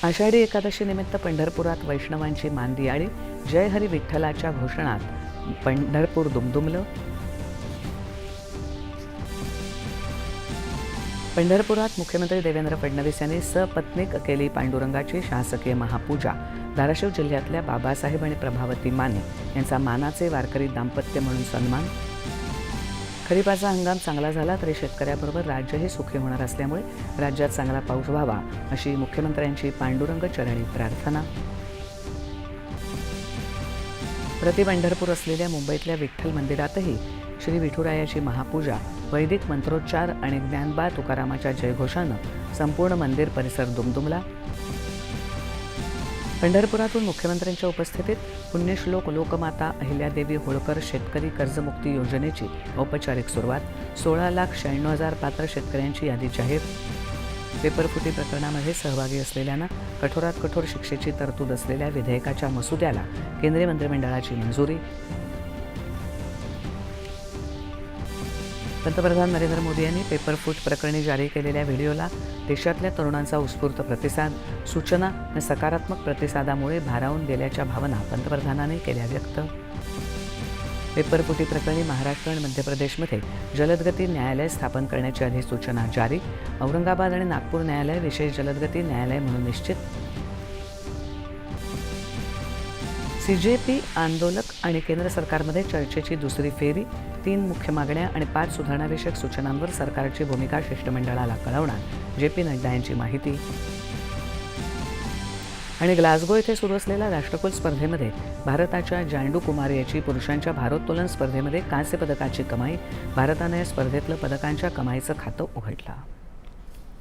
आषाढी एकादशी निमित्त पंढरपुरात वैष्णवांची मानदियाळी. जय हरी विठ्ठलाच्या घोषणात पंढरपूर दुमदुमलं. पंढरपुरात मुख्यमंत्री देवेंद्र फडणवीस यांनी सपत्नीक केली पांडुरंगाची शासकीय महापूजा. धाराशिव जिल्ह्यातल्या बाबासाहेब आणि प्रभावती माने यांचा मानाचे वारकरी दाम्पत्य म्हणून सन्मान. खरीपाचा हंगाम चांगला झाला तरी शेतकऱ्याबरोबर राज्यही सुखी होणार असल्यामुळे राज्यात चांगला पाऊस व्हावा अशी मुख्यमंत्र्यांची पांडुरंग चरणी प्रार्थना. प्रति पंढरपूर असलेल्या मुंबईतल्या विठ्ठल मंदिरातही श्री विठुरायाची महापूजा, वैदिक मंत्रोच्चार आणि ज्ञानबा तुकारामाच्या जयघोषानं संपूर्ण मंदिर परिसर दुमदुमला. पंढरपुरातून मुख्यमंत्र्यांच्या उपस्थितीत पुण्यश्लोक लोकमाता अहिल्यादेवी होळकर शेतकरी कर्जमुक्ती योजनेची औपचारिक सुरुवात. 16,96,000 पात्र शेतकऱ्यांची यादी जाहीर. पेपरफुटी प्रकरणामध्ये सहभागी असलेल्यांना कठोरात कठोर शिक्षेची तरतूद असलेल्या विधेयकाच्या मसुद्याला केंद्रीय मंत्रिमंडळाची मंजुरी. पंतप्रधान नरेंद्र मोदी यांनी पेपरफूट प्रकरणी जारी केलेल्या व्हिडिओला देशातल्या तरुणांचा उत्स्फूर्त प्रतिसाद. सूचना आणि सकारात्मक प्रतिसादामुळे भारावून गेल्याच्या भावना पंतप्रधानांनी केल्या व्यक्त. पेपरफुटी प्रकरणी महाराष्ट्र आणि मध्य प्रदेशमध्ये जलदगती न्यायालय स्थापन करण्याची अधिसूचना जारी. औरंगाबाद आणि नागपूर न्यायालय विशेष जलदगती न्यायालय म्हणून निश्चित. CJP आंदोलक आणि केंद्र सरकारमध्ये चर्चेची दुसरी फेरी. 3 मुख्य मागण्या आणि 5 सुधारणाविषयक सूचनांवर सरकारची भूमिका शिष्टमंडळाला कळवणार. JP नड्डा यांची माहिती. आणि ग्लासगो येथे सुरू असलेल्या राष्ट्रकुल स्पर्धेमध्ये भारताच्या जांडू कुमार याची पुरुषांच्या भारोत्तोलन स्पर्धेमध्ये कांस्य पदकाची कमाई. भारताने या स्पर्धेतलं पदकांच्या कमाईचं खातं उघडलं.